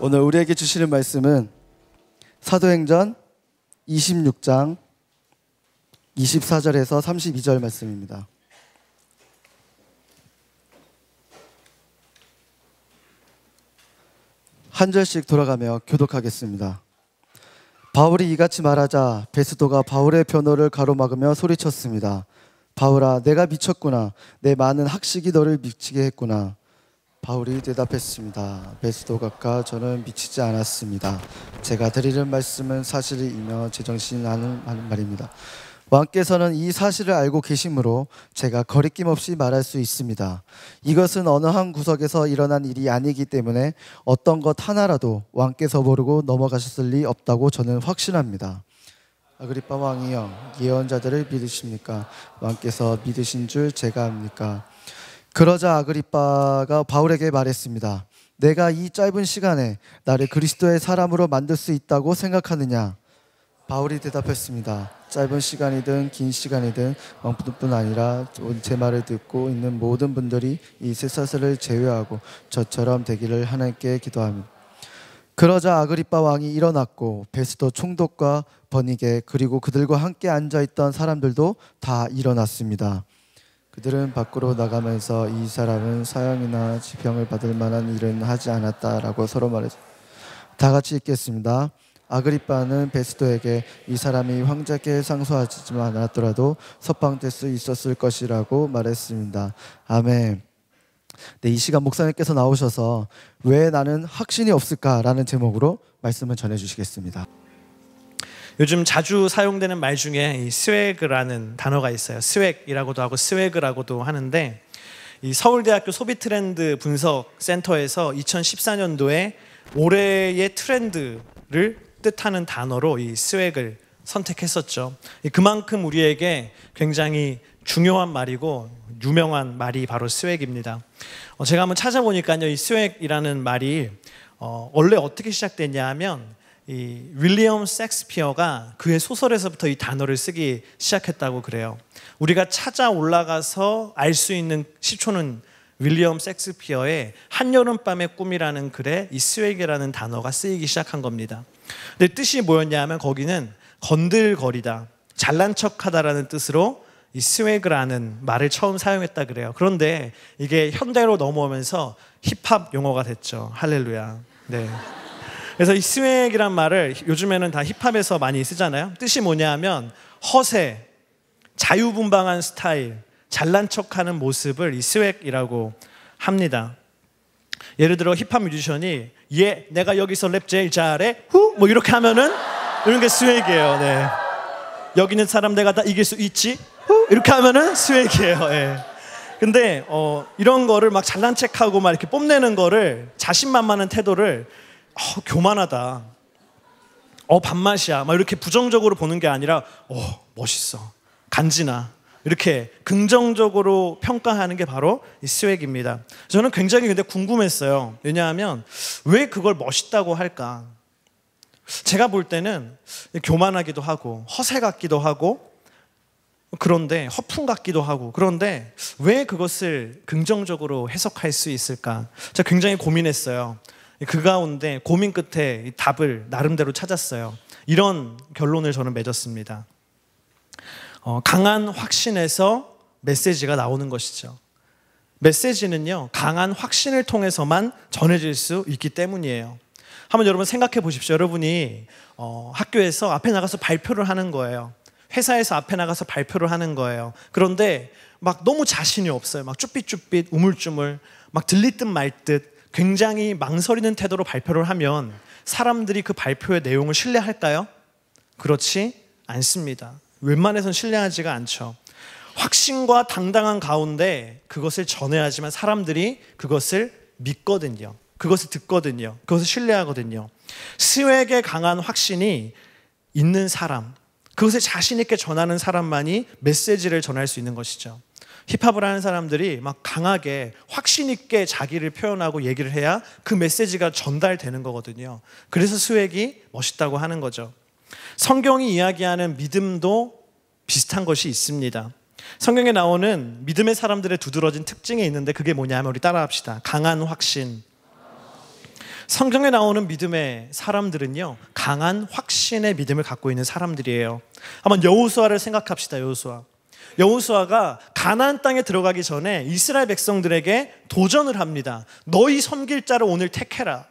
오늘 우리에게 주시는 말씀은 사도행전 26장 24절에서 32절 말씀입니다. 한 절씩 돌아가며 교독하겠습니다. 바울이 이같이 말하자 베스도가 바울의 변호를 가로막으며 소리쳤습니다. 바울아, 내가 미쳤구나. 내 많은 학식이 너를 미치게 했구나. 바울이 대답했습니다. 베스도 각하, 저는 미치지 않았습니다. 제가 드리는 말씀은 사실이며 제정신이 나는 말입니다. 왕께서는 이 사실을 알고 계시므로 제가 거리낌 없이 말할 수 있습니다. 이것은 어느 한 구석에서 일어난 일이 아니기 때문에 어떤 것 하나라도 왕께서 모르고 넘어가셨을 리 없다고 저는 확신합니다. 아그리빠 왕이여, 예언자들을 믿으십니까? 왕께서 믿으신 줄 제가 압니까? 그러자 아그리빠가 바울에게 말했습니다. 내가 이 짧은 시간에 나를 그리스도의 사람으로 만들 수 있다고 생각하느냐? 바울이 대답했습니다. 짧은 시간이든 긴 시간이든 왕뿐 아니라 제 말을 듣고 있는 모든 분들이 이 쇠사슬을 제외하고 저처럼 되기를 하나님께 기도합니다. 그러자 아그리빠 왕이 일어났고 베스도 총독과 버니게 그리고 그들과 함께 앉아있던 사람들도 다 일어났습니다. 그들은 밖으로 나가면서 이 사람은 사형이나 지병을 받을 만한 일은 하지 않았다라고 서로 말했습니다. 다 같이 읽겠습니다. 아그리빠는 베스도에게 이 사람이 황제께 상소하지 않았더라도 석방될 수 있었을 것이라고 말했습니다. 아멘. 네, 이 시간 목사님께서 나오셔서 왜 나는 확신이 없을까라는 제목으로 말씀을 전해주시겠습니다. 요즘 자주 사용되는 말 중에 이 스웨그라는 단어가 있어요. 스웩이라고도 하고 스웨그라고도 하는데, 이 서울대학교 소비트렌드 분석센터에서 2014년도에 올해의 트렌드를 뜻하는 단어로 이 스웩을 선택했었죠. 그만큼 우리에게 굉장히 중요한 말이고 유명한 말이 바로 스웩입니다. 제가 한번 찾아보니까요, 이 스웩이라는 말이 원래 어떻게 시작됐냐 하면 이 윌리엄 셰익스피어가 그의 소설에서부터 이 단어를 쓰기 시작했다고 그래요. 우리가 찾아 올라가서 알 수 있는 시초는 윌리엄 셰익스피어의 한여름밤의 꿈이라는 글에 이 스웩이라는 단어가 쓰이기 시작한 겁니다. 근데 뜻이 뭐였냐 하면 거기는 건들거리다, 잘난 척하다라는 뜻으로 이 스웨그라는 말을 처음 사용했다 그래요. 그런데 이게 현대로 넘어오면서 힙합 용어가 됐죠. 할렐루야. 네. 그래서 이 스웩이란 말을 요즘에는 다 힙합에서 많이 쓰잖아요. 뜻이 뭐냐 하면 허세, 자유분방한 스타일, 잘난 척하는 모습을 이 스웩이라고 합니다. 예를 들어 힙합 뮤지션이 내가 여기서 랩 제일 잘해 후 뭐 이렇게 하면은 이런 게 스웩이에요. 네. 여기 있는 사람 내가 다 이길 수 있지 후 이렇게 하면은 스웩이에요. 네. 근데 이런 거를 막 잘난 척하고 막 이렇게 뽐내는 거를, 자신만만한 태도를 교만하다, 밥맛이야 막 이렇게 부정적으로 보는 게 아니라 멋있어, 간지나, 이렇게 긍정적으로 평가하는 게 바로 이 스웩입니다. 저는 굉장히 근데 궁금했어요. 왜냐하면 왜 그걸 멋있다고 할까? 제가 볼 때는 교만하기도 하고 허세 같기도 하고 그런데 허풍 같기도 하고, 그런데 왜 그것을 긍정적으로 해석할 수 있을까? 제가 굉장히 고민했어요. 그 가운데 고민 끝에 답을 나름대로 찾았어요. 이런 결론을 저는 맺었습니다. 강한 확신에서 메시지가 나오는 것이죠. 메시지는요, 강한 확신을 통해서만 전해질 수 있기 때문이에요. 한번 여러분 생각해 보십시오. 여러분이 학교에서 앞에 나가서 발표를 하는 거예요. 회사에서 앞에 나가서 발표를 하는 거예요. 그런데 막 너무 자신이 없어요. 막 쭈삣쭈삣 우물쭈물 막 들릴 듯 말 듯 굉장히 망설이는 태도로 발표를 하면 사람들이 그 발표의 내용을 신뢰할까요? 그렇지 않습니다. 웬만해선 신뢰하지가 않죠. 확신과 당당한 가운데 그것을 전해야지만 사람들이 그것을 믿거든요. 그것을 듣거든요. 그것을 신뢰하거든요. 스웩에 강한 확신이 있는 사람, 그것을 자신 있게 전하는 사람만이 메시지를 전할 수 있는 것이죠. 힙합을 하는 사람들이 막 강하게 확신 있게 자기를 표현하고 얘기를 해야 그 메시지가 전달되는 거거든요. 그래서 스웩이 멋있다고 하는 거죠. 성경이 이야기하는 믿음도 비슷한 것이 있습니다. 성경에 나오는 믿음의 사람들의 두드러진 특징이 있는데 그게 뭐냐 하면 우리 따라합시다. 강한 확신. 성경에 나오는 믿음의 사람들은요, 강한 확신의 믿음을 갖고 있는 사람들이에요. 한번 여호수아를 생각합시다. 여호수아가 가나안 땅에 들어가기 전에 이스라엘 백성들에게 도전을 합니다. 너희 섬길 자를 오늘 택해라.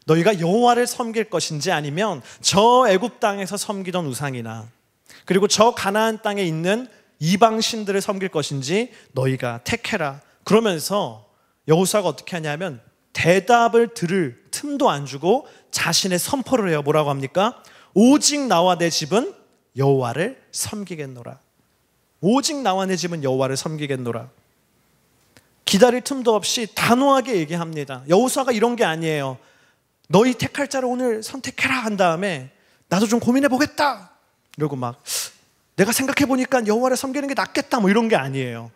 너희가 여호와를 섬길 것인지 아니면 저 애굽 땅에서 섬기던 우상이나 그리고 저 가나안 땅에 있는 이방 신들을 섬길 것인지 너희가 택해라. 그러면서 여호수아가 어떻게 하냐면 대답을 들을 틈도 안 주고 자신의 선포를 해요. 뭐라고 합니까? 오직 나와 내 집은 여호와를 섬기겠노라. 오직 나와 내 집은 여호와를 섬기겠노라. 기다릴 틈도 없이 단호하게 얘기합니다. 여호수아가 이런 게 아니에요. 너희 택할 자를 오늘 선택해라 한 다음에 나도 좀 고민해 보겠다 이러고 막 내가 생각해 보니까 여호와를 섬기는 게 낫겠다 뭐 이런 게 아니에요.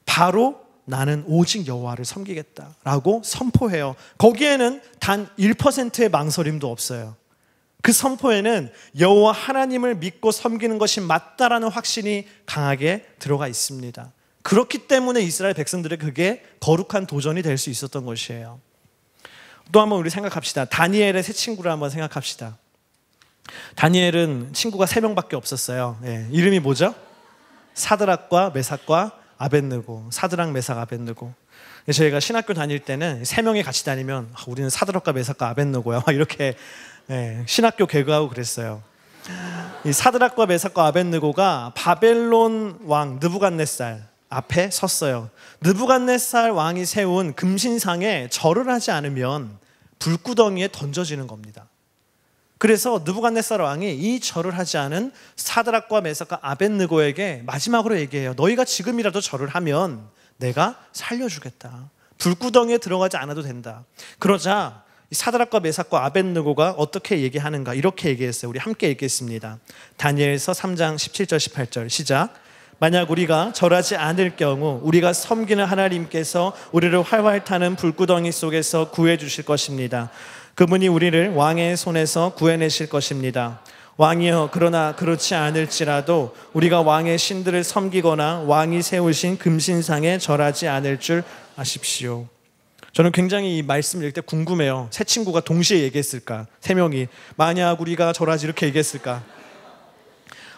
바로 나는 오직 여호와를 섬기겠다라고 선포해요. 거기에는 단 1%의 망설임도 없어요. 그 선포에는 여호와 하나님을 믿고 섬기는 것이 맞다라는 확신이 강하게 들어가 있습니다. 그렇기 때문에 이스라엘 백성들의 그게 거룩한 도전이 될 수 있었던 것이에요. 또 한번 우리 생각합시다. 다니엘의 세 친구를 한번 생각합시다. 다니엘은 친구가 3명밖에 없었어요. 이름이 뭐죠? 사드락과 메삭과 아벳느고. 사드락, 메삭, 아벳느고. 저희가 신학교 다닐 때는 3명이 같이 다니면 우리는 사드락과 메삭과 아벳느고야 이렇게 신학교 개그하고 그랬어요. 이 사드락과 메삭과 아벳느고가 바벨론 왕 느부갓네살 앞에 섰어요. 느부갓네살 왕이 세운 금신상에 절을 하지 않으면 불구덩이에 던져지는 겁니다. 그래서 느부갓네살 왕이 이 절을 하지 않은 사드락과 메삭과 아벳느고에게 마지막으로 얘기해요. 너희가 지금이라도 절을 하면 내가 살려주겠다. 불구덩이에 들어가지 않아도 된다. 그러자 사드락과 메삭과 아벳느고가 어떻게 얘기하는가 이렇게 얘기했어요. 우리 함께 읽겠습니다. 다니엘서 3장 17절 18절 시작. 만약 우리가 절하지 않을 경우 우리가 섬기는 하나님께서 우리를 활활 타는 불구덩이 속에서 구해 주실 것입니다. 그분이 우리를 왕의 손에서 구해내실 것입니다. 왕이여, 그러나 그렇지 않을지라도 우리가 왕의 신들을 섬기거나 왕이 세우신 금신상에 절하지 않을 줄 아십시오. 저는 굉장히 이 말씀을 읽을 때 궁금해요. 세 친구가 동시에 얘기했을까? 3명이 만약 우리가 절하지 이렇게 얘기했을까?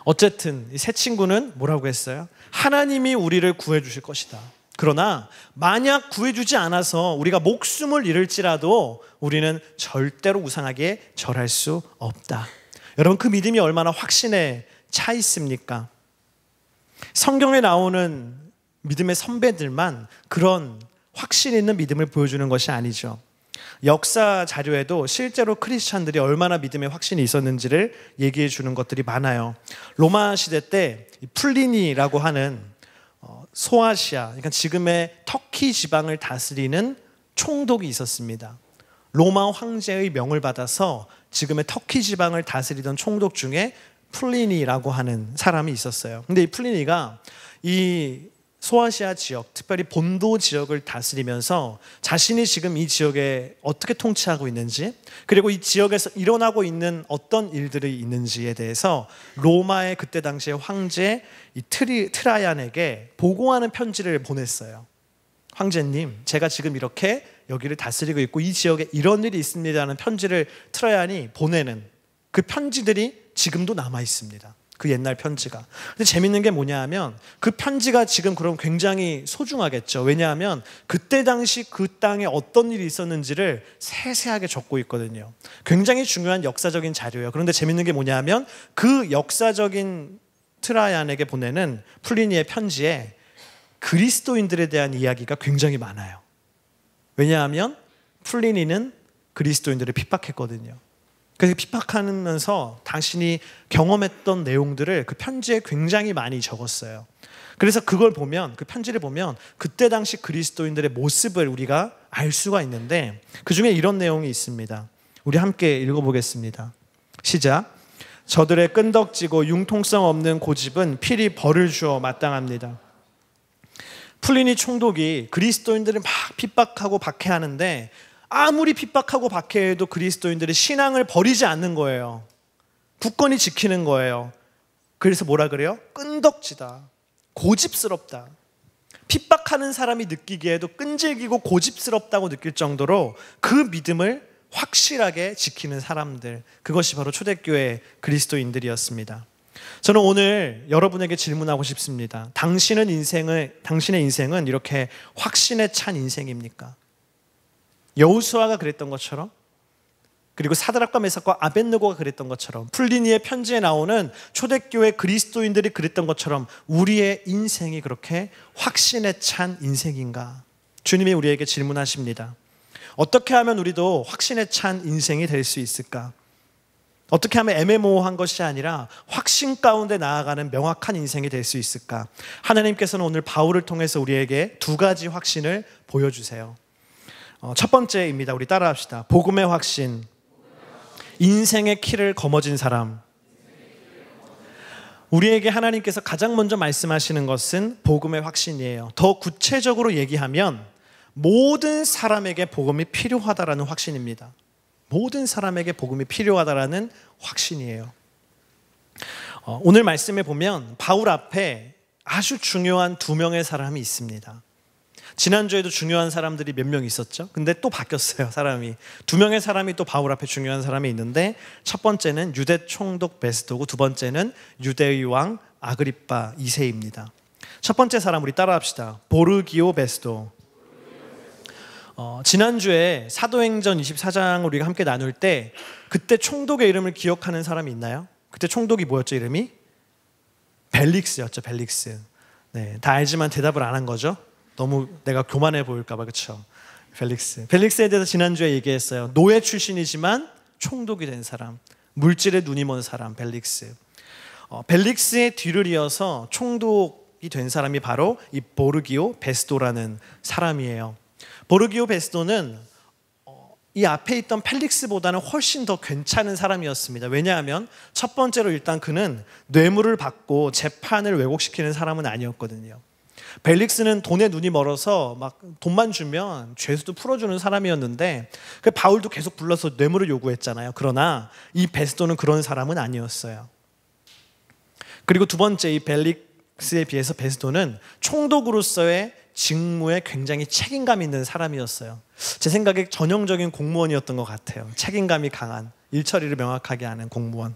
어쨌든 이 세 친구는 뭐라고 했어요? 하나님이 우리를 구해주실 것이다. 그러나 만약 구해주지 않아서 우리가 목숨을 잃을지라도 우리는 절대로 우상하게 절할 수 없다. 여러분, 그 믿음이 얼마나 확신에 차 있습니까? 성경에 나오는 믿음의 선배들만 그런 확신 있는 믿음을 보여주는 것이 아니죠. 역사 자료에도 실제로 크리스찬들이 얼마나 믿음의 확신이 있었는지를 얘기해 주는 것들이 많아요. 로마 시대 때 플리니라고 하는 소아시아, 그러니까 지금의 터키 지방을 다스리는 총독이 있었습니다. 로마 황제의 명을 받아서 지금의 터키 지방을 다스리던 총독 중에 플리니라고 하는 사람이 있었어요. 근데 이 플리니가 이 소아시아 지역, 특별히 본도 지역을 다스리면서 자신이 지금 이 지역에 어떻게 통치하고 있는지, 그리고 이 지역에서 일어나고 있는 어떤 일들이 있는지에 대해서 로마의 그때 당시의 황제 이 트라이안에게 보고하는 편지를 보냈어요. 황제님, 제가 지금 이렇게 여기를 다스리고 있고 이 지역에 이런 일이 있습니다라는 편지를 트라이안이 보내는 그 편지들이 지금도 남아 있습니다. 그 옛날 편지가. 근데 재밌는 게 뭐냐 하면 그 편지가 지금 그럼 굉장히 소중하겠죠. 왜냐하면 그때 당시 그 땅에 어떤 일이 있었는지를 세세하게 적고 있거든요. 굉장히 중요한 역사적인 자료예요. 그런데 재밌는 게 뭐냐 하면 그 역사적인 트라이안에게 보내는 플리니의 편지에 그리스도인들에 대한 이야기가 굉장히 많아요. 왜냐하면 플리니는 그리스도인들을 핍박했거든요. 그래서 핍박하면서 당신이 경험했던 내용들을 그 편지에 굉장히 많이 적었어요. 그래서 그걸 보면, 그 편지를 보면 그때 당시 그리스도인들의 모습을 우리가 알 수가 있는데 그 중에 이런 내용이 있습니다. 우리 함께 읽어보겠습니다. 시작. 저들의 끈덕지고 융통성 없는 고집은 필히 벌을 주어 마땅합니다. 플리니 총독이 그리스도인들을 막 핍박하고 박해하는데 아무리 핍박하고 박해해도 그리스도인들이 신앙을 버리지 않는 거예요. 굳건히 지키는 거예요. 그래서 뭐라 그래요? 끈덕지다. 고집스럽다. 핍박하는 사람이 느끼기에도 끈질기고 고집스럽다고 느낄 정도로 그 믿음을 확실하게 지키는 사람들, 그것이 바로 초대교회 그리스도인들이었습니다. 저는 오늘 여러분에게 질문하고 싶습니다. 당신의 인생은 이렇게 확신에 찬 인생입니까? 여호수아가 그랬던 것처럼, 그리고 사드락과 메삭과 아벳느고가 그랬던 것처럼, 플리니의 편지에 나오는 초대교회 그리스도인들이 그랬던 것처럼 우리의 인생이 그렇게 확신에 찬 인생인가? 주님이 우리에게 질문하십니다. 어떻게 하면 우리도 확신에 찬 인생이 될 수 있을까? 어떻게 하면 애매모호한 것이 아니라 확신 가운데 나아가는 명확한 인생이 될 수 있을까? 하나님께서는 오늘 바울을 통해서 우리에게 두 가지 확신을 보여주세요. 첫 번째입니다. 우리 따라합시다. 복음의 확신. 인생의 키를 거머쥔 사람. 우리에게 하나님께서 가장 먼저 말씀하시는 것은 복음의 확신이에요. 더 구체적으로 얘기하면 모든 사람에게 복음이 필요하다라는 확신입니다. 모든 사람에게 복음이 필요하다라는 확신이에요. 오늘 말씀에 보면 바울 앞에 아주 중요한 두 명의 사람이 있습니다. 지난주에도 중요한 사람들이 몇 명 있었죠? 근데 또 바뀌었어요, 사람이. 두 명의 사람이 또 바울 앞에 중요한 사람이 있는데, 첫 번째는 유대 총독 베스도고 두 번째는 유대의 왕 아그리빠 2세입니다. 첫 번째 사람 우리 따라합시다. 보르기오 베스도. 지난주에 사도행전 24장 우리가 함께 나눌 때 그때 총독의 이름을 기억하는 사람이 있나요? 그때 총독이 뭐였죠, 이름이? 벨릭스였죠, 벨릭스. 네, 다 알지만 대답을 안 한 거죠. 너무 내가 교만해 보일까 봐. 그렇죠? 벨릭스에 대해서 지난주에 얘기했어요. 노예 출신이지만 총독이 된 사람, 물질에 눈이 먼 사람, 벨릭스. 벨릭스의 뒤를 이어서 총독이 된 사람이 바로 이 보르기오 베스도라는 사람이에요. 보르기오 베스도는 이 앞에 있던 펠릭스보다는 훨씬 더 괜찮은 사람이었습니다. 왜냐하면 첫 번째로 일단 그는 뇌물을 받고 재판을 왜곡시키는 사람은 아니었거든요. 벨릭스는 돈에 눈이 멀어서 막 돈만 주면 죄수도 풀어주는 사람이었는데, 그 바울도 계속 불러서 뇌물을 요구했잖아요. 그러나 이 베스도는 그런 사람은 아니었어요. 그리고 두 번째, 이 벨릭스에 비해서 베스도는 총독으로서의 직무에 굉장히 책임감 있는 사람이었어요. 제 생각에 전형적인 공무원이었던 것 같아요. 책임감이 강한, 일처리를 명확하게 하는 공무원.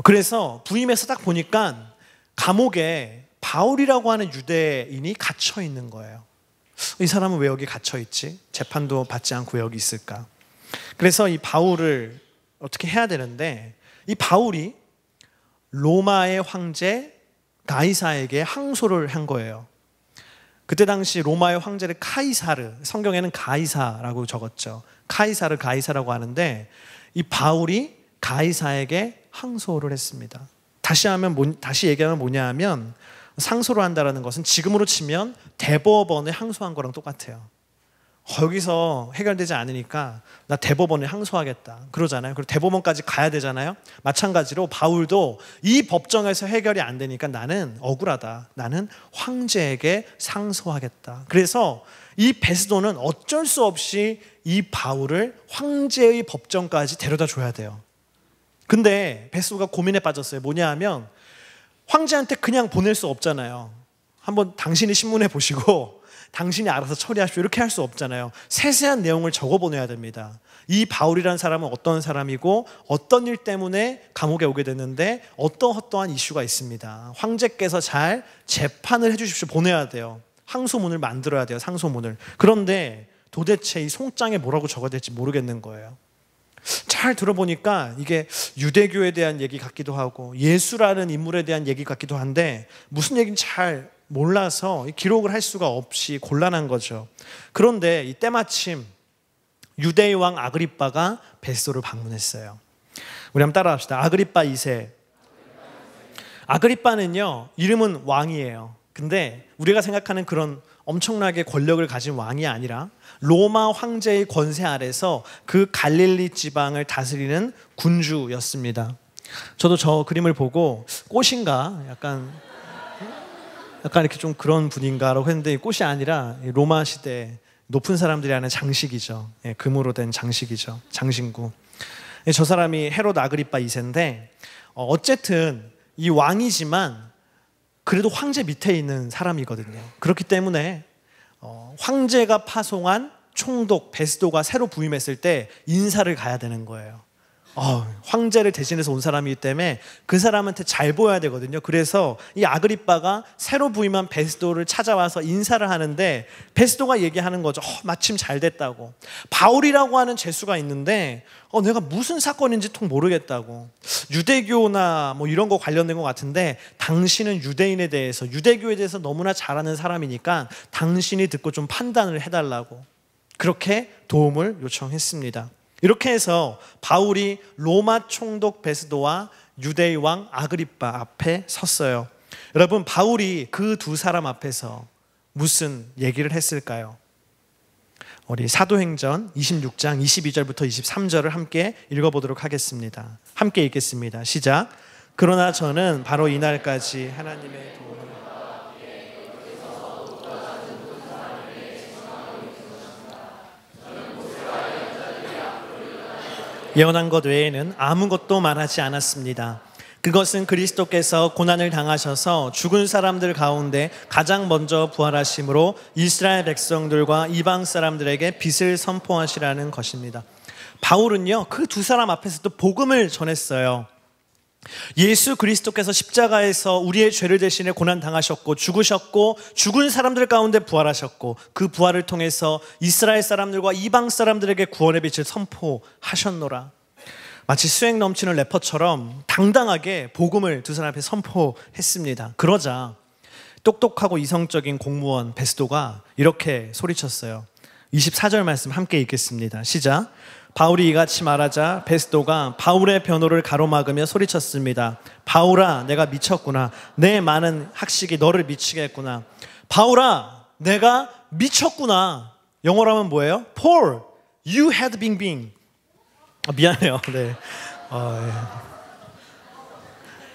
그래서 부임해서 딱 보니까 감옥에 바울이라고 하는 유대인이 갇혀 있는 거예요. 이 사람은 왜 여기 갇혀 있지? 재판도 받지 않고 왜 여기 있을까? 그래서 이 바울을 어떻게 해야 되는데, 이 바울이 로마의 황제 가이사에게 항소를 한 거예요. 그때 당시 로마의 황제를 카이사르, 성경에는 가이사라고 적었죠. 카이사를 가이사라고 하는데, 이 바울이 가이사에게 항소를 했습니다. 다시 얘기하면 뭐냐 하면, 상소를 한다는 것은 지금으로 치면 대법원에 항소한 거랑 똑같아요. 여기서 해결되지 않으니까 나 대법원에 항소하겠다 그러잖아요. 그리고 대법원까지 가야 되잖아요. 마찬가지로 바울도 이 법정에서 해결이 안 되니까 나는 억울하다, 나는 황제에게 상소하겠다. 그래서 이 베스도는 어쩔 수 없이 이 바울을 황제의 법정까지 데려다 줘야 돼요. 근데 베스도가 고민에 빠졌어요. 뭐냐 하면 황제한테 그냥 보낼 수 없잖아요. 한번 당신이 신문에 보시고 당신이 알아서 처리하십시오 이렇게 할 수 없잖아요. 세세한 내용을 적어보내야 됩니다. 이 바울이라는 사람은 어떤 사람이고 어떤 일 때문에 감옥에 오게 됐는데 어떠한 이슈가 있습니다. 황제께서 잘 재판을 해주십시오 보내야 돼요. 항소문을 만들어야 돼요. 상소문을. 그런데 도대체 이 송장에 뭐라고 적어야 될지 모르겠는 거예요. 잘 들어보니까 이게 유대교에 대한 얘기 같기도 하고 예수라는 인물에 대한 얘기 같기도 한데 무슨 얘기인지 잘 몰라서 기록을 할 수가 없이 곤란한 거죠. 그런데 이 때마침 유대의 왕 아그리빠가 베스도를 방문했어요. 우리 한번 따라합시다. 아그리빠 2세. 아그리빠는요, 이름은 왕이에요. 근데 우리가 생각하는 그런 엄청나게 권력을 가진 왕이 아니라 로마 황제의 권세 아래서 그 갈릴리 지방을 다스리는 군주였습니다. 저도 저 그림을 보고 꽃인가 약간 이렇게 좀 그런 분인가라고 했는데 꽃이 아니라 로마 시대 높은 사람들이 하는 장식이죠. 금으로 된 장식이죠. 장신구. 저 사람이 헤롯 아그리빠 2세인데 어쨌든 이 왕이지만 그래도 황제 밑에 있는 사람이거든요. 그렇기 때문에 황제가 파송한 총독 베스도가 새로 부임했을 때 인사를 가야 되는 거예요. 황제를 대신해서 온 사람이기 때문에 그 사람한테 잘 보여야 되거든요. 그래서 이 아그리빠가 새로 부임한 베스도를 찾아와서 인사를 하는데 베스도가 얘기하는 거죠. 마침 잘 됐다고. 바울이라고 하는 죄수가 있는데 내가 무슨 사건인지 통 모르겠다고. 유대교나 뭐 이런 거 관련된 것 같은데 당신은 유대인에 대해서, 유대교에 대해서 너무나 잘 아는 사람이니까 당신이 듣고 좀 판단을 해달라고 그렇게 도움을 요청했습니다. 이렇게 해서 바울이 로마 총독 베스도와 유대의 왕 아그리빠 앞에 섰어요. 여러분, 바울이 그 두 사람 앞에서 무슨 얘기를 했을까요? 우리 사도행전 26장 22절부터 23절을 함께 읽어보도록 하겠습니다. 함께 읽겠습니다. 시작. 그러나 저는 바로 이날까지 하나님의 도움을 예언한 것 외에는 아무것도 말하지 않았습니다. 그것은 그리스도께서 고난을 당하셔서 죽은 사람들 가운데 가장 먼저 부활하심으로 이스라엘 백성들과 이방 사람들에게 빛을 선포하시라는 것입니다. 바울은요, 그 두 사람 앞에서도 복음을 전했어요. 예수 그리스도께서 십자가에서 우리의 죄를 대신해 고난 당하셨고 죽으셨고 죽은 사람들 가운데 부활하셨고 그 부활을 통해서 이스라엘 사람들과 이방 사람들에게 구원의 빛을 선포하셨노라. 마치 수행 넘치는 래퍼처럼 당당하게 복음을 두 사람 앞에 선포했습니다. 그러자 똑똑하고 이성적인 공무원 베스도가 이렇게 소리쳤어요. 24절 말씀 함께 읽겠습니다. 시작. 바울이 이같이 말하자 베스도가 바울의 변호를 가로막으며 소리쳤습니다. 바울아, 내가 미쳤구나. 내 많은 학식이 너를 미치게 했구나. 바울아, 내가 미쳤구나. 영어로 하면 뭐예요? Paul, you had been. 미안해요. 네. 예.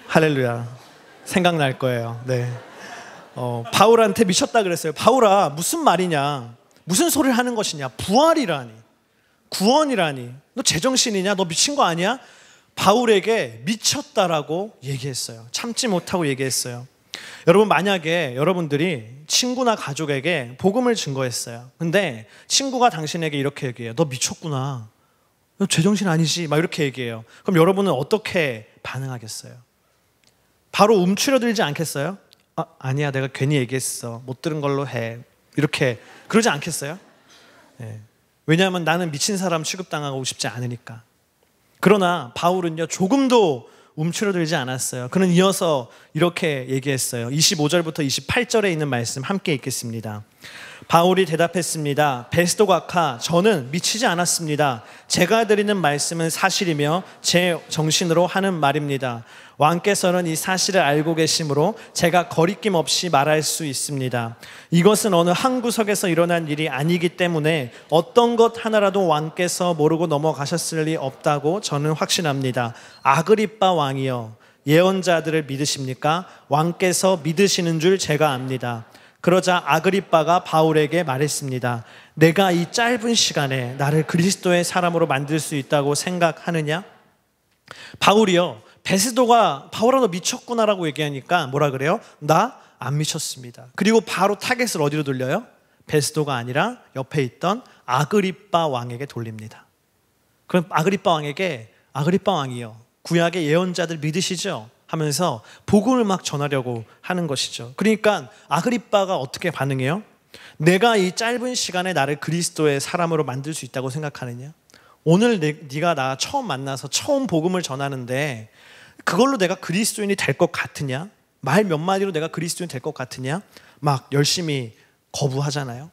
할렐루야. 생각날 거예요. 네. 바울한테 미쳤다 그랬어요. 바울아, 무슨 말이냐? 무슨 소리를 하는 것이냐? 부활이라니. 구원이라니. 너 제정신이냐? 너 미친 거 아니야? 바울에게 미쳤다라고 얘기했어요. 참지 못하고 얘기했어요. 여러분, 만약에 여러분들이 친구나 가족에게 복음을 증거했어요. 근데 친구가 당신에게 이렇게 얘기해요. 너 미쳤구나. 너 제정신 아니지? 막 이렇게 얘기해요. 그럼 여러분은 어떻게 반응하겠어요? 바로 움츠러들지 않겠어요? 아니야, 내가 괜히 얘기했어. 못 들은 걸로 해. 이렇게 그러지 않겠어요? 네. 왜냐하면 나는 미친 사람 취급당하고 싶지 않으니까. 그러나 바울은요, 조금도 움츠러들지 않았어요. 그는 이어서 이렇게 얘기했어요. 25절부터 28절에 있는 말씀 함께 읽겠습니다. 바울이 대답했습니다. 베스도 각하, 저는 미치지 않았습니다. 제가 드리는 말씀은 사실이며 제 정신으로 하는 말입니다. 왕께서는 이 사실을 알고 계시므로 제가 거리낌 없이 말할 수 있습니다. 이것은 어느 한 구석에서 일어난 일이 아니기 때문에 어떤 것 하나라도 왕께서 모르고 넘어가셨을 리 없다고 저는 확신합니다. 아그리빠 왕이여, 예언자들을 믿으십니까? 왕께서 믿으시는 줄 제가 압니다. 그러자 아그리빠가 바울에게 말했습니다. 내가 이 짧은 시간에 나를 그리스도의 사람으로 만들 수 있다고 생각하느냐? 바울이요, 베스도가 바울아 너 미쳤구나라고 얘기하니까 뭐라 그래요? 나 안 미쳤습니다. 그리고 바로 타겟을 어디로 돌려요? 베스도가 아니라 옆에 있던 아그리빠 왕에게 돌립니다. 그럼 아그리빠 왕에게, 아그리빠 왕이요, 구약의 예언자들 믿으시죠? 하면서 복음을 막 전하려고 하는 것이죠. 그러니까 아그리빠가 어떻게 반응해요? 내가 이 짧은 시간에 나를 그리스도의 사람으로 만들 수 있다고 생각하느냐? 오늘 네가 나 처음 만나서 처음 복음을 전하는데 그걸로 내가 그리스도인이 될 것 같으냐? 말 몇 마디로 내가 그리스도인이 될 것 같으냐? 막 열심히 거부하잖아요.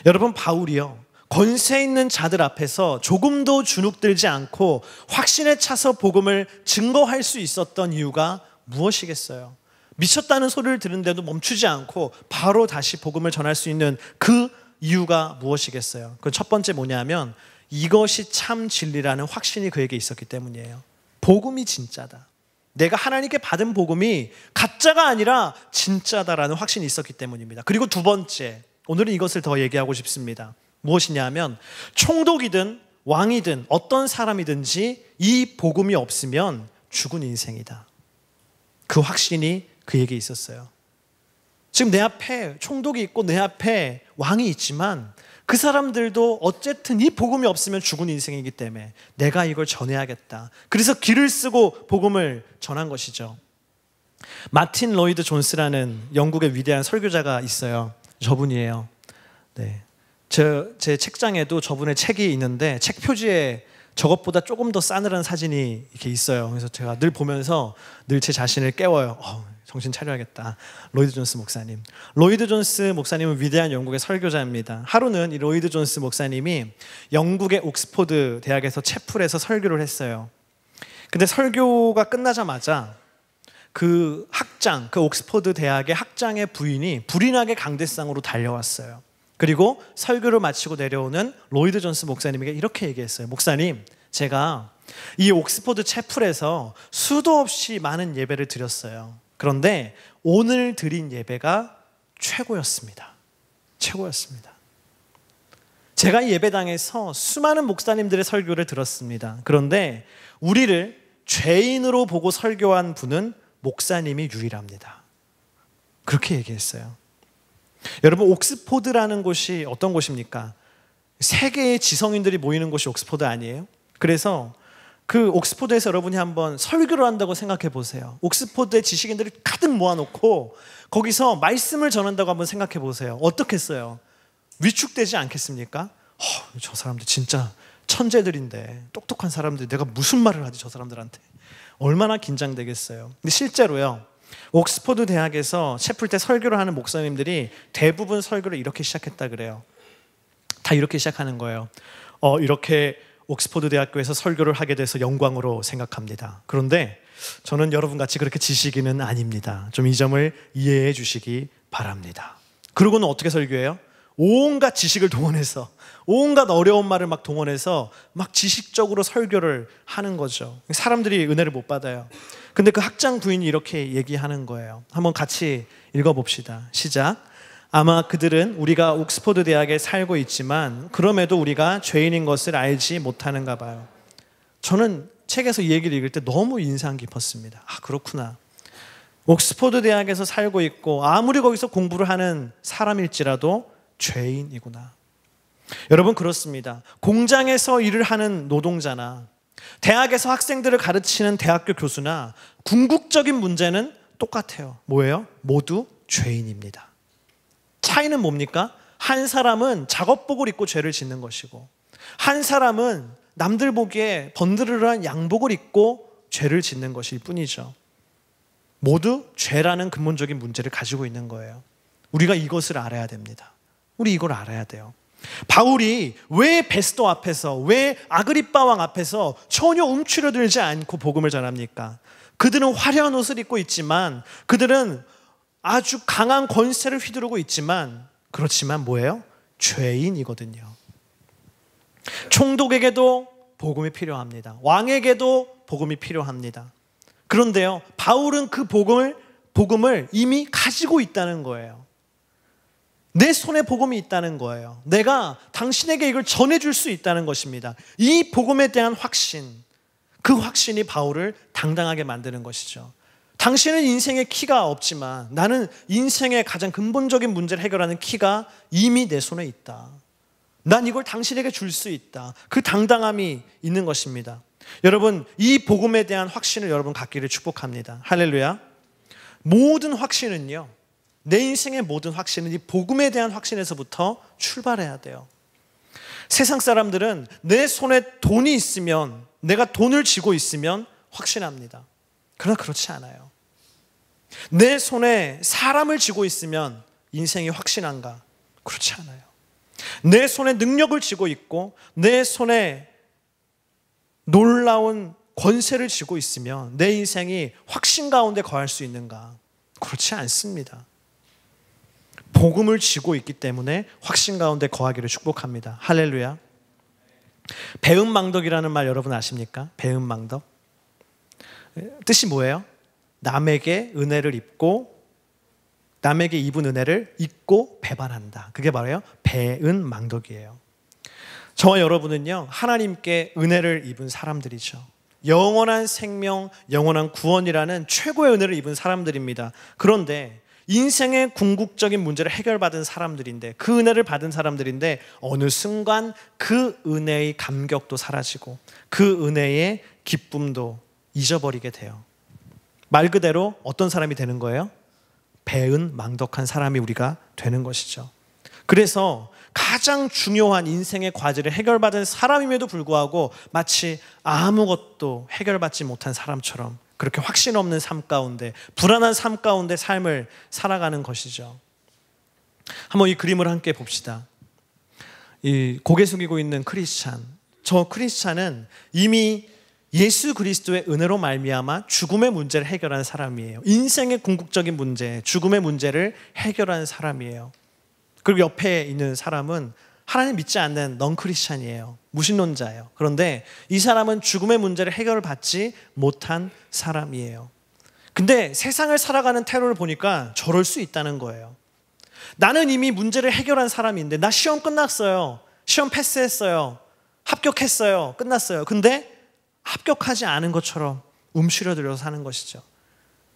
여러분, 바울이요, 권세 있는 자들 앞에서 조금도 주눅들지 않고 확신에 차서 복음을 증거할 수 있었던 이유가 무엇이겠어요? 미쳤다는 소리를 들은데도 멈추지 않고 바로 다시 복음을 전할 수 있는 그 이유가 무엇이겠어요? 그 첫 번째 뭐냐면 이것이 참 진리라는 확신이 그에게 있었기 때문이에요. 복음이 진짜다. 내가 하나님께 받은 복음이 가짜가 아니라 진짜다라는 확신이 있었기 때문입니다. 그리고 두 번째, 오늘은 이것을 더 얘기하고 싶습니다. 무엇이냐면 총독이든 왕이든 어떤 사람이든지 이 복음이 없으면 죽은 인생이다. 그 확신이 그에게 있었어요. 지금 내 앞에 총독이 있고 내 앞에 왕이 있지만 그 사람들도 어쨌든 이 복음이 없으면 죽은 인생이기 때문에 내가 이걸 전해야겠다. 그래서 길을 쓰고 복음을 전한 것이죠. 마틴 로이드 존스라는 영국의 위대한 설교자가 있어요. 저분이에요. 네. 제 책장에도 저분의 책이 있는데 책 표지에 저것보다 조금 더 싸늘한 사진이 이렇게 있어요. 그래서 제가 늘 보면서 늘 제 자신을 깨워요. 정신 차려야겠다. 로이드 존스 목사님. 로이드 존스 목사님은 위대한 영국의 설교자입니다. 하루는 이 로이드 존스 목사님이 영국의 옥스포드 대학에서 채플에서 설교를 했어요. 근데 설교가 끝나자마자 그 옥스포드 대학의 학장의 부인이 불이 나게 강대상으로 달려왔어요. 그리고 설교를 마치고 내려오는 로이드 존스 목사님에게 이렇게 얘기했어요. 목사님, 제가 이 옥스포드 채플에서 수도 없이 많은 예배를 드렸어요. 그런데 오늘 드린 예배가 최고였습니다. 최고였습니다. 제가 이 예배당에서 수많은 목사님들의 설교를 들었습니다. 그런데 우리를 죄인으로 보고 설교한 분은 목사님이 유일합니다. 그렇게 얘기했어요. 여러분, 옥스포드라는 곳이 어떤 곳입니까? 세계의 지성인들이 모이는 곳이 옥스포드 아니에요? 그래서 그 옥스포드에서 여러분이 한번 설교를 한다고 생각해 보세요. 옥스포드의 지식인들이 가득 모아놓고 거기서 말씀을 전한다고 한번 생각해 보세요. 어떻겠어요? 위축되지 않겠습니까? 저 사람들 진짜 천재들인데, 똑똑한 사람들, 내가 무슨 말을 하지 저 사람들한테. 얼마나 긴장되겠어요. 근데 실제로요, 옥스포드 대학에서 채플 때 설교를 하는 목사님들이 대부분 설교를 이렇게 시작했다 그래요. 다 이렇게 시작하는 거예요. 이렇게 옥스포드 대학교에서 설교를 하게 돼서 영광으로 생각합니다. 그런데 저는 여러분같이 그렇게 지식인은 아닙니다. 좀 이 점을 이해해 주시기 바랍니다. 그러고는 어떻게 설교해요? 온갖 지식을 동원해서, 온갖 어려운 말을 막 동원해서 막 지식적으로 설교를 하는 거죠. 사람들이 은혜를 못 받아요. 근데 그 학장 부인이 이렇게 얘기하는 거예요. 한번 같이 읽어봅시다. 시작. 아마 그들은 우리가 옥스포드 대학에 살고 있지만 그럼에도 우리가 죄인인 것을 알지 못하는가 봐요. 저는 책에서 이 얘기를 읽을 때 너무 인상 깊었습니다. 그렇구나. 옥스포드 대학에서 살고 있고 아무리 거기서 공부를 하는 사람일지라도 죄인이구나. 여러분, 그렇습니다. 공장에서 일을 하는 노동자나 대학에서 학생들을 가르치는 대학교 교수나 궁극적인 문제는 똑같아요. 뭐예요? 모두 죄인입니다. 차이는 뭡니까? 한 사람은 작업복을 입고 죄를 짓는 것이고, 한 사람은 남들 보기에 번드르르한 양복을 입고 죄를 짓는 것일 뿐이죠. 모두 죄라는 근본적인 문제를 가지고 있는 거예요. 우리가 이것을 알아야 됩니다. 우리 이걸 알아야 돼요. 바울이 왜 베스도 앞에서, 왜 아그리빠 왕 앞에서 전혀 움츠러들지 않고 복음을 전합니까? 그들은 화려한 옷을 입고 있지만, 그들은 아주 강한 권세를 휘두르고 있지만, 그렇지만 뭐예요? 죄인이거든요. 총독에게도 복음이 필요합니다. 왕에게도 복음이 필요합니다. 그런데요, 바울은 그 복음을 이미 가지고 있다는 거예요. 내 손에 복음이 있다는 거예요. 내가 당신에게 이걸 전해줄 수 있다는 것입니다. 이 복음에 대한 확신, 그 확신이 바울을 당당하게 만드는 것이죠. 당신은 인생에 키가 없지만 나는 인생의 가장 근본적인 문제를 해결하는 키가 이미 내 손에 있다. 난 이걸 당신에게 줄 수 있다. 그 당당함이 있는 것입니다. 여러분, 이 복음에 대한 확신을 여러분 갖기를 축복합니다. 할렐루야. 모든 확신은요, 내 인생의 모든 확신은 이 복음에 대한 확신에서부터 출발해야 돼요. 세상 사람들은 내 손에 돈이 있으면, 내가 돈을 쥐고 있으면 확신합니다. 그러나 그렇지 않아요. 내 손에 사람을 쥐고 있으면 인생이 확신한가? 그렇지 않아요. 내 손에 능력을 쥐고 있고 내 손에 놀라운 권세를 쥐고 있으면 내 인생이 확신 가운데 거할 수 있는가? 그렇지 않습니다. 복음을 쥐고 있기 때문에 확신 가운데 거하기를 축복합니다. 할렐루야. 배은망덕이라는 말 여러분 아십니까? 배은망덕. 뜻이 뭐예요? 남에게 은혜를 입고, 남에게 입은 은혜를 잊고 배반한다. 그게 바로요, 배은망덕이에요. 저와 여러분은요, 하나님께 은혜를 입은 사람들이죠. 영원한 생명, 영원한 구원이라는 최고의 은혜를 입은 사람들입니다. 그런데 인생의 궁극적인 문제를 해결받은 사람들인데, 그 은혜를 받은 사람들인데 어느 순간 그 은혜의 감격도 사라지고 그 은혜의 기쁨도 잊어버리게 돼요. 말 그대로 어떤 사람이 되는 거예요? 배은망덕한 사람이 우리가 되는 것이죠. 그래서 가장 중요한 인생의 과제를 해결받은 사람임에도 불구하고 마치 아무것도 해결받지 못한 사람처럼 그렇게 확신 없는 삶 가운데, 불안한 삶 가운데 삶을 살아가는 것이죠. 한번 이 그림을 함께 봅시다. 이 고개 숙이고 있는 크리스찬, 저 크리스찬은 이미 예수 그리스도의 은혜로 말미암아 죽음의 문제를 해결한 사람이에요. 인생의 궁극적인 문제, 죽음의 문제를 해결한 사람이에요. 그리고 옆에 있는 사람은 하나님 믿지 않는 넌 크리스찬이에요. 무신론자예요. 그런데 이 사람은 죽음의 문제를 해결받지 못한 사람이에요. 근데 세상을 살아가는 태도를 보니까 저럴 수 있다는 거예요. 나는 이미 문제를 해결한 사람인데, 나 시험 끝났어요. 시험 패스했어요. 합격했어요. 끝났어요. 근데 합격하지 않은 것처럼 움츠러들어서 사는 것이죠.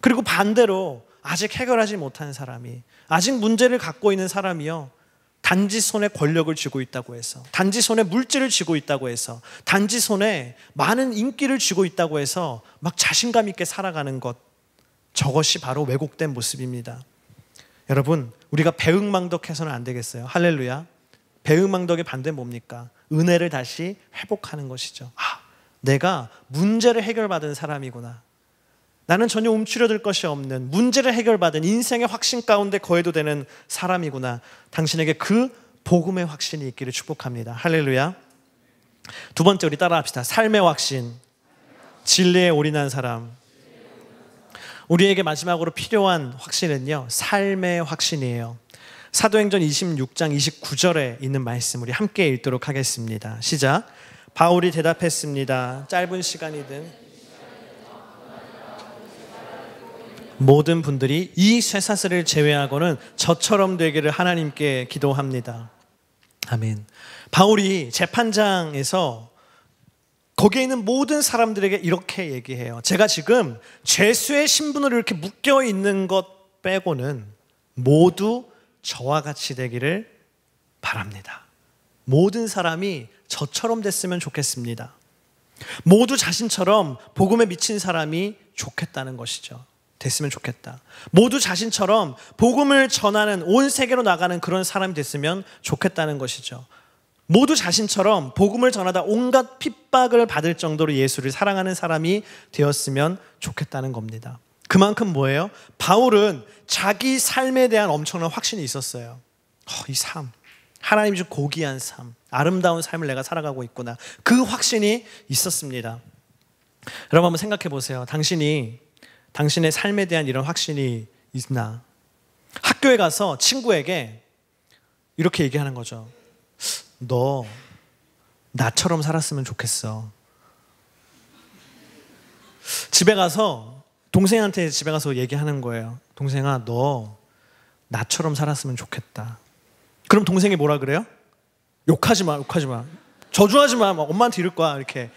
그리고 반대로 아직 해결하지 못한 사람이, 아직 문제를 갖고 있는 사람이요, 단지 손에 권력을 쥐고 있다고 해서, 단지 손에 물질을 쥐고 있다고 해서, 단지 손에 많은 인기를 쥐고 있다고 해서 막 자신감 있게 살아가는 것, 저것이 바로 왜곡된 모습입니다. 여러분, 우리가 배은망덕해서는 안 되겠어요. 할렐루야. 배은망덕의 반대는 뭡니까? 은혜를 다시 회복하는 것이죠. 내가 문제를 해결받은 사람이구나. 나는 전혀 움츠려들 것이 없는, 문제를 해결받은 인생의 확신 가운데 거해도 되는 사람이구나. 당신에게 그 복음의 확신이 있기를 축복합니다. 할렐루야. 두 번째, 우리 따라합시다. 삶의 확신, 진리에 올인한 사람. 우리에게 마지막으로 필요한 확신은요, 삶의 확신이에요. 사도행전 26장 29절에 있는 말씀 우리 함께 읽도록 하겠습니다. 시작. 바울이 대답했습니다. 짧은 시간이든 모든 분들이 이 쇠사슬을 제외하고는 저처럼 되기를 하나님께 기도합니다. 아멘. 바울이 재판장에서 거기에 있는 모든 사람들에게 이렇게 얘기해요. 제가 지금 죄수의 신분으로 이렇게 묶여 있는 것 빼고는 모두 저와 같이 되기를 바랍니다. 모든 사람이 저처럼 됐으면 좋겠습니다. 모두 자신처럼 복음에 미친 사람이 좋겠다는 것이죠. 됐으면 좋겠다. 모두 자신처럼 복음을 전하는, 온 세계로 나가는 그런 사람이 됐으면 좋겠다는 것이죠. 모두 자신처럼 복음을 전하다 온갖 핍박을 받을 정도로 예수를 사랑하는 사람이 되었으면 좋겠다는 겁니다. 그만큼 뭐예요? 바울은 자기 삶에 대한 엄청난 확신이 있었어요. 이 삶, 하나님 준 고귀한 삶, 아름다운 삶을 내가 살아가고 있구나. 그 확신이 있었습니다. 여러분 한번 생각해 보세요. 당신의 삶에 대한 이런 확신이 있나? 학교에 가서 친구에게 이렇게 얘기하는 거죠. 너 나처럼 살았으면 좋겠어. 동생한테 집에 가서 얘기하는 거예요. 동생아, 너 나처럼 살았으면 좋겠다. 그럼 동생이 뭐라 그래요? 욕하지 마. 저주하지 마. 엄마한테 이럴 거야. 이렇게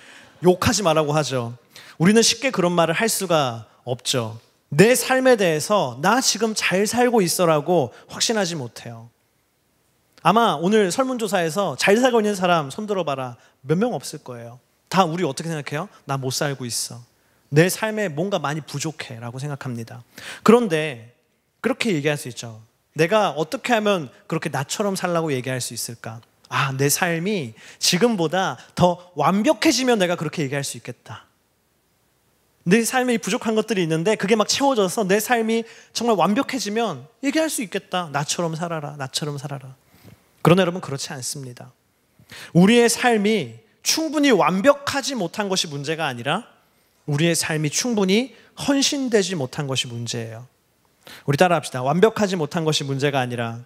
욕하지 마라고 하죠. 우리는 쉽게 그런 말을 할 수가 없죠. 내 삶에 대해서 나 지금 잘 살고 있어라고 확신하지 못해요. 아마 오늘 설문조사에서 잘 살고 있는 사람 손 들어봐라. 몇 명 없을 거예요. 다 우리 어떻게 생각해요? 나 못 살고 있어. 내 삶에 뭔가 많이 부족해 라고 생각합니다. 그런데 그렇게 얘기할 수 있죠. 내가 어떻게 하면 그렇게 나처럼 살라고 얘기할 수 있을까? 내 삶이 지금보다 더 완벽해지면 내가 그렇게 얘기할 수 있겠다. 내 삶에 부족한 것들이 있는데 그게 막 채워져서 내 삶이 정말 완벽해지면 얘기할 수 있겠다. 나처럼 살아라. 나처럼 살아라. 그러나 여러분, 그렇지 않습니다. 우리의 삶이 충분히 완벽하지 못한 것이 문제가 아니라 우리의 삶이 충분히 헌신되지 못한 것이 문제예요. 우리 따라합시다. 완벽하지 못한 것이 문제가 아니라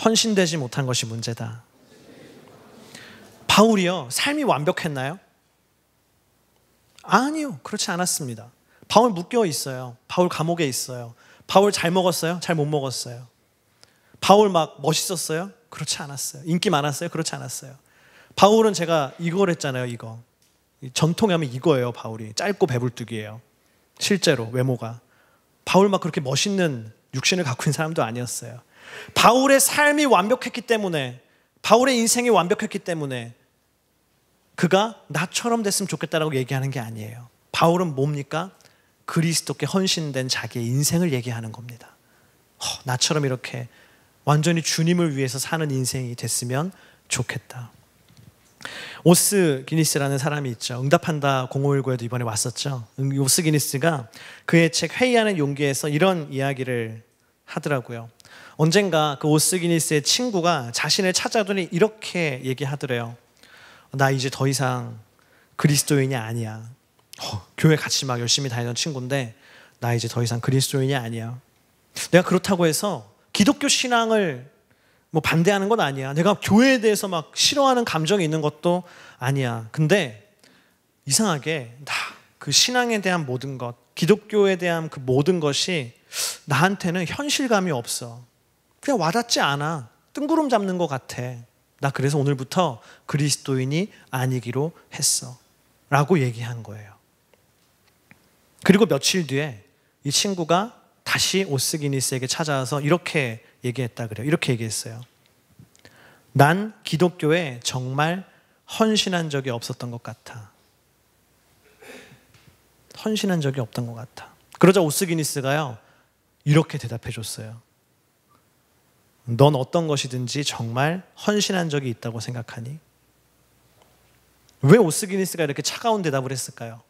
헌신되지 못한 것이 문제다. 바울이요, 삶이 완벽했나요? 아니요, 그렇지 않았습니다. 바울 묶여 있어요. 바울 감옥에 있어요. 바울 잘 먹었어요? 잘 못 먹었어요. 바울 막 멋있었어요? 그렇지 않았어요. 인기 많았어요? 그렇지 않았어요. 바울은 제가 이걸 했잖아요. 이거 전통에 하면 이거예요. 바울이 짧고 배불뚝이에요. 실제로 외모가 바울 막 그렇게 멋있는 육신을 갖고 있는 사람도 아니었어요. 바울의 삶이 완벽했기 때문에, 바울의 인생이 완벽했기 때문에 그가 나처럼 됐으면 좋겠다라고 얘기하는 게 아니에요. 바울은 뭡니까? 그리스도께 헌신된 자기의 인생을 얘기하는 겁니다. 나처럼 이렇게 완전히 주님을 위해서 사는 인생이 됐으면 좋겠다. 오스 기니스라는 사람이 있죠. 응답한다 0519에도 이번에 왔었죠. 오스 기니스가 그의 책 회의하는 용기에서 이런 이야기를 하더라고요. 언젠가 그 오스 기니스의 친구가 자신을 찾아오더니 이렇게 얘기하더래요. 나 이제 더 이상 그리스도인이 아니야. 교회 같이 막 열심히 다니던 친구인데 나 이제 더 이상 그리스도인이 아니야. 내가 그렇다고 해서 기독교 신앙을 뭐 반대하는 건 아니야. 내가 교회에 대해서 막 싫어하는 감정이 있는 것도 아니야. 근데 이상하게 나 그 신앙에 대한 모든 것, 기독교에 대한 그 모든 것이 나한테는 현실감이 없어. 그냥 와닿지 않아. 뜬구름 잡는 것 같아. 나 그래서 오늘부터 그리스도인이 아니기로 했어 라고 얘기한 거예요. 그리고 며칠 뒤에 이 친구가 다시 오스 기니스에게 찾아와서 이렇게 얘기했다 그래요. 이렇게 얘기했어요. 난 기독교에 정말 헌신한 적이 없었던 것 같아. 헌신한 적이 없던 것 같아. 그러자 오스 기니스가요 이렇게 대답해 줬어요. 넌 어떤 것이든지 정말 헌신한 적이 있다고 생각하니? 왜 오스 기니스가 이렇게 차가운 대답을 했을까요?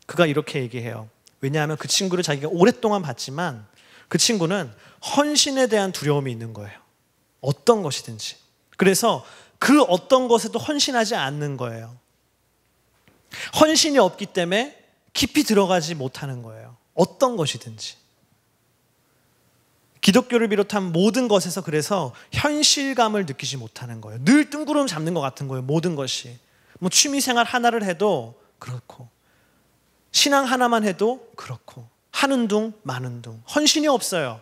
그가 이렇게 얘기해요. 왜냐하면 그 친구를 자기가 오랫동안 봤지만 그 친구는 헌신에 대한 두려움이 있는 거예요. 어떤 것이든지. 그래서 그 어떤 것에도 헌신하지 않는 거예요. 헌신이 없기 때문에 깊이 들어가지 못하는 거예요. 어떤 것이든지. 기독교를 비롯한 모든 것에서 그래서 현실감을 느끼지 못하는 거예요. 늘 뜬구름 잡는 것 같은 거예요. 모든 것이. 뭐 취미생활 하나를 해도 그렇고 신앙 하나만 해도 그렇고 하는 둥 마는 둥 헌신이 없어요.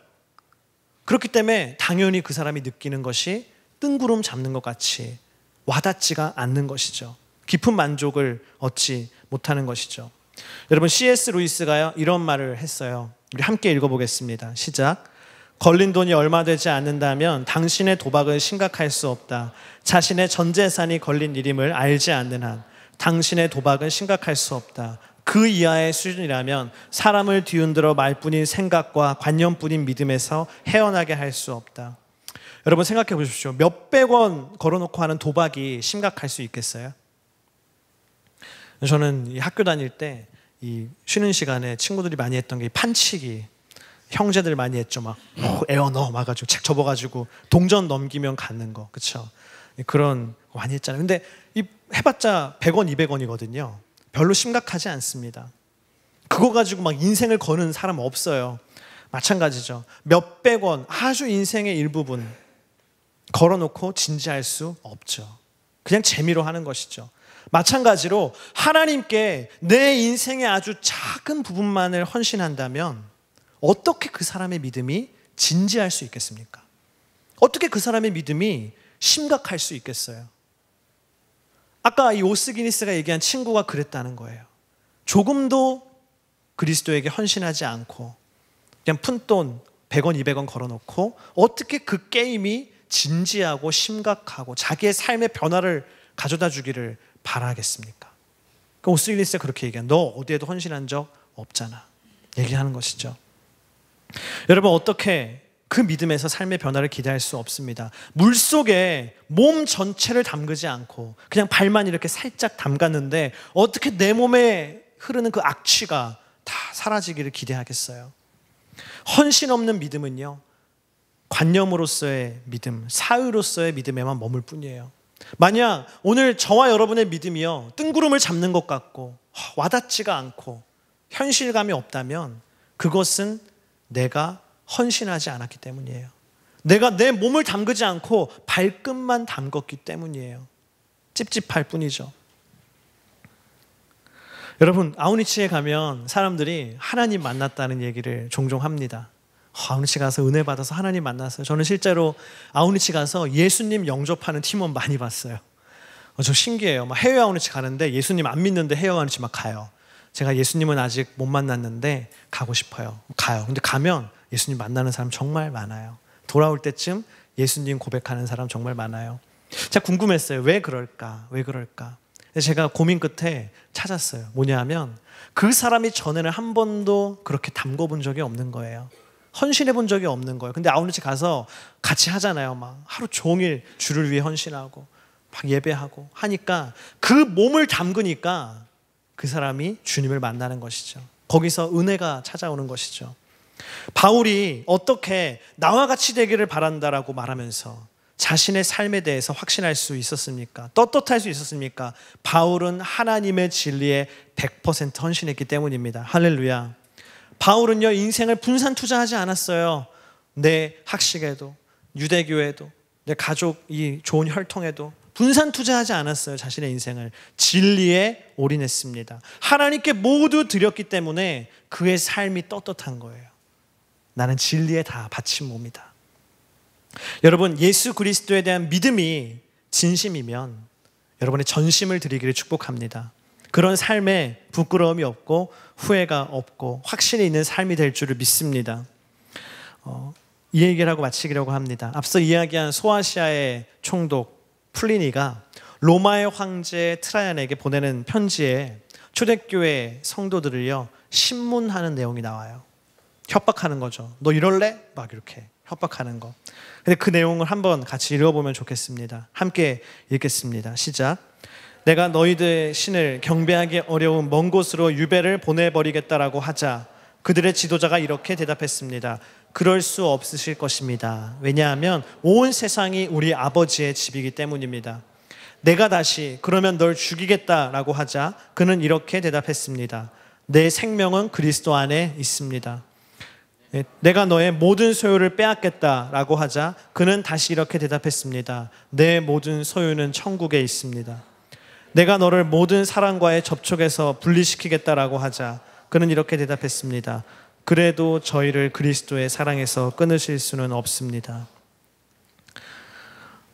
그렇기 때문에 당연히 그 사람이 느끼는 것이 뜬구름 잡는 것 같이 와닿지가 않는 것이죠. 깊은 만족을 얻지 못하는 것이죠. 여러분 C.S. 루이스가요 이런 말을 했어요. 우리 함께 읽어보겠습니다. 시작. 걸린 돈이 얼마 되지 않는다면 당신의 도박은 심각할 수 없다. 자신의 전 재산이 걸린 일임을 알지 않는 한 당신의 도박은 심각할 수 없다. 그 이하의 수준이라면 사람을 뒤흔들어 말뿐인 생각과 관념뿐인 믿음에서 헤어나게 할 수 없다. 여러분 생각해 보십시오. 몇백 원 걸어놓고 하는 도박이 심각할 수 있겠어요? 저는 이 학교 다닐 때 이 쉬는 시간에 친구들이 많이 했던 게 판치기, 형제들 많이 했죠. 막 에어 넣어 막아가지고 책 접어가지고 동전 넘기면 갖는 거, 그렇죠? 그런 거 많이 했잖아요. 근데 이 해봤자 100원, 200원이거든요. 별로 심각하지 않습니다. 그거 가지고 막 인생을 거는 사람 없어요. 마찬가지죠. 몇백 원, 아주 인생의 일부분 걸어놓고 진지할 수 없죠. 그냥 재미로 하는 것이죠. 마찬가지로 하나님께 내 인생의 아주 작은 부분만을 헌신한다면 어떻게 그 사람의 믿음이 진지할 수 있겠습니까? 어떻게 그 사람의 믿음이 심각할 수 있겠어요? 아까 이 오스 기니스가 얘기한 친구가 그랬다는 거예요. 조금도 그리스도에게 헌신하지 않고 그냥 푼돈 100원, 200원 걸어놓고 어떻게 그 게임이 진지하고 심각하고 자기의 삶의 변화를 가져다 주기를 바라겠습니까? 그러니까 오스 기니스가 그렇게 얘기해요. 너 어디에도 헌신한 적 없잖아. 얘기하는 것이죠. 여러분 어떻게 그 믿음에서 삶의 변화를 기대할 수 없습니다. 물속에 몸 전체를 담그지 않고 그냥 발만 이렇게 살짝 담갔는데 어떻게 내 몸에 흐르는 그 악취가 다 사라지기를 기대하겠어요? 헌신 없는 믿음은요 관념으로서의 믿음, 사유로서의 믿음에만 머물 뿐이에요. 만약 오늘 저와 여러분의 믿음이요 뜬구름을 잡는 것 같고 와닿지가 않고 현실감이 없다면 그것은 내가 헌신하지 않았기 때문이에요. 내가 내 몸을 담그지 않고 발끝만 담궜기 때문이에요. 찝찝할 뿐이죠. 여러분 아우니치에 가면 사람들이 하나님 만났다는 얘기를 종종 합니다. 아우니치 가서 은혜 받아서 하나님 만났어요. 저는 실제로 아우니치 가서 예수님 영접하는 팀원 많이 봤어요. 저 신기해요. 막 해외 아우니치 가는데 예수님 안 믿는데 해외 아우니치 막 가요. 제가 예수님은 아직 못 만났는데 가고 싶어요. 가요. 근데 가면 예수님 만나는 사람 정말 많아요. 돌아올 때쯤 예수님 고백하는 사람 정말 많아요. 제가 궁금했어요. 왜 그럴까? 왜 그럴까? 제가 고민 끝에 찾았어요. 뭐냐 하면 그 사람이 전에는 한 번도 그렇게 담궈본 적이 없는 거예요. 헌신해 본 적이 없는 거예요. 근데 아웃리치 가서 같이 하잖아요. 막 하루 종일 주를 위해 헌신하고 막 예배하고 하니까 그 몸을 담그니까 그 사람이 주님을 만나는 것이죠. 거기서 은혜가 찾아오는 것이죠. 바울이 어떻게 나와 같이 되기를 바란다라고 말하면서 자신의 삶에 대해서 확신할 수 있었습니까? 떳떳할 수 있었습니까? 바울은 하나님의 진리에 100% 헌신했기 때문입니다. 할렐루야. 바울은요, 인생을 분산 투자하지 않았어요. 내 학식에도, 유대교에도, 내 가족이 좋은 혈통에도 분산 투자하지 않았어요. 자신의 인생을 진리에 올인했습니다. 하나님께 모두 드렸기 때문에 그의 삶이 떳떳한 거예요. 나는 진리에 다 바친 몸이다. 여러분, 예수 그리스도에 대한 믿음이 진심이면 여러분의 전심을 드리기를 축복합니다. 그런 삶에 부끄러움이 없고 후회가 없고 확신이 있는 삶이 될 줄을 믿습니다. 이 얘기를 하고 마치려고 합니다. 앞서 이야기한 소아시아의 총독 플리니가 로마의 황제 트라이안에게 보내는 편지에 초대교회 성도들을요, 신문하는 내용이 나와요. 협박하는 거죠. 너 이럴래? 막 이렇게 협박하는 거. 근데 그 내용을 한번 같이 읽어보면 좋겠습니다. 함께 읽겠습니다. 시작. 내가 너희들의 신을 경배하기 어려운 먼 곳으로 유배를 보내버리겠다라고 하자 그들의 지도자가 이렇게 대답했습니다. 그럴 수 없으실 것입니다. 왜냐하면 온 세상이 우리 아버지의 집이기 때문입니다. 내가 다시 그러면 널 죽이겠다라고 하자 그는 이렇게 대답했습니다. 내 생명은 그리스도 안에 있습니다. 내가 너의 모든 소유를 빼앗겠다라고 하자 그는 다시 이렇게 대답했습니다. 내 모든 소유는 천국에 있습니다. 내가 너를 모든 사람과의 접촉에서 분리시키겠다라고 하자 그는 이렇게 대답했습니다. 그래도 저희를 그리스도의 사랑에서 끊으실 수는 없습니다.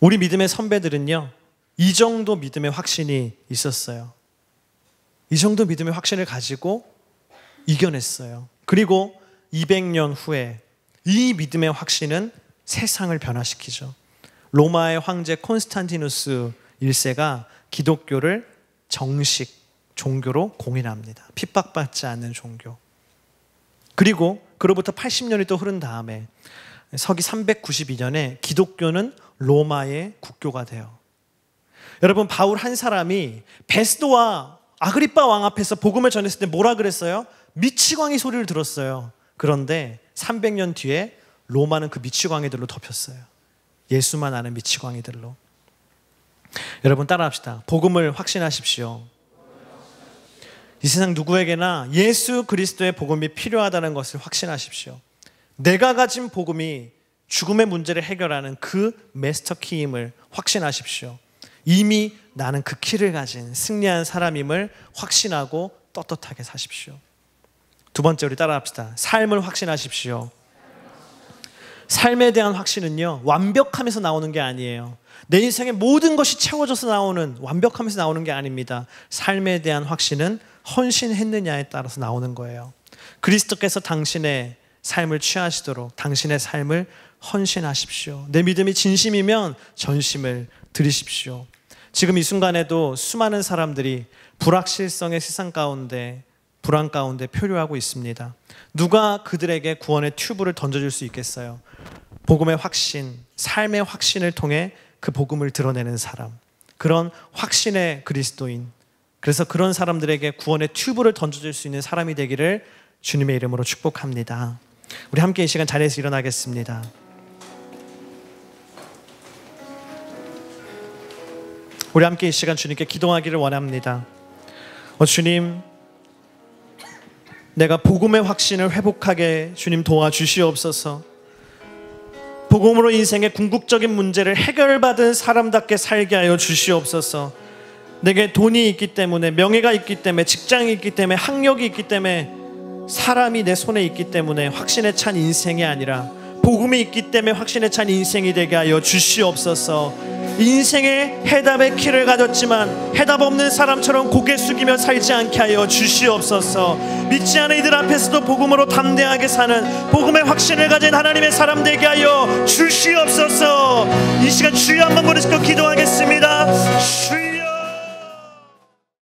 우리 믿음의 선배들은요, 이 정도 믿음의 확신이 있었어요. 이 정도 믿음의 확신을 가지고 이겨냈어요. 그리고 200년 후에 이 믿음의 확신은 세상을 변화시키죠. 로마의 황제 콘스탄티누스 1세가 기독교를 정식 종교로 공인합니다. 핍박받지 않는 종교. 그리고 그로부터 80년이 또 흐른 다음에 서기 392년에 기독교는 로마의 국교가 돼요. 여러분, 바울 한 사람이 베스도와 아그리빠 왕 앞에서 복음을 전했을 때 뭐라 그랬어요? 미치광이 소리를 들었어요. 그런데 300년 뒤에 로마는 그 미치광이들로 덮였어요. 예수만 아는 미치광이들로. 여러분, 따라합시다. 복음을 확신하십시오. 이 세상 누구에게나 예수 그리스도의 복음이 필요하다는 것을 확신하십시오. 내가 가진 복음이 죽음의 문제를 해결하는 그 마스터 키임을 확신하십시오. 이미 나는 그 키를 가진 승리한 사람임을 확신하고 떳떳하게 사십시오. 두 번째, 우리 따라합시다. 삶을 확신하십시오. 삶에 대한 확신은요, 완벽함에서 나오는 게 아니에요. 내 인생의 모든 것이 채워져서 나오는, 완벽함에서 나오는 게 아닙니다. 삶에 대한 확신은 헌신했느냐에 따라서 나오는 거예요. 그리스도께서 당신의 삶을 취하시도록 당신의 삶을 헌신하십시오. 내 믿음이 진심이면 전심을 드리십시오. 지금 이 순간에도 수많은 사람들이 불확실성의 세상 가운데, 불안 가운데 표류하고 있습니다. 누가 그들에게 구원의 튜브를 던져줄 수 있겠어요? 복음의 확신, 삶의 확신을 통해 그 복음을 드러내는 사람, 그런 확신의 그리스도인, 그래서 그런 사람들에게 구원의 튜브를 던져줄 수 있는 사람이 되기를 주님의 이름으로 축복합니다. 우리 함께 이 시간 자리에서 일어나겠습니다. 우리 함께 이 시간 주님께 기도하기를 원합니다. 주님, 내가 복음의 확신을 회복하게 주님 도와주시옵소서. 복음으로 인생의 궁극적인 문제를 해결받은 사람답게 살게 하여 주시옵소서. 내게 돈이 있기 때문에, 명예가 있기 때문에, 직장이 있기 때문에, 학력이 있기 때문에, 사람이 내 손에 있기 때문에 확신에 찬 인생이 아니라 복음이 있기 때문에 확신에 찬 인생이 되게 하여 주시옵소서. 인생의 해답의 키를 가졌지만 해답 없는 사람처럼 고개 숙이며 살지 않게 하여 주시옵소서. 믿지 않은 이들 앞에서도 복음으로 담대하게 사는 복음의 확신을 가진 하나님의 사람 되게 하여 주시옵소서. 이 시간 주여 한번 부르시고 기도하시옵소서.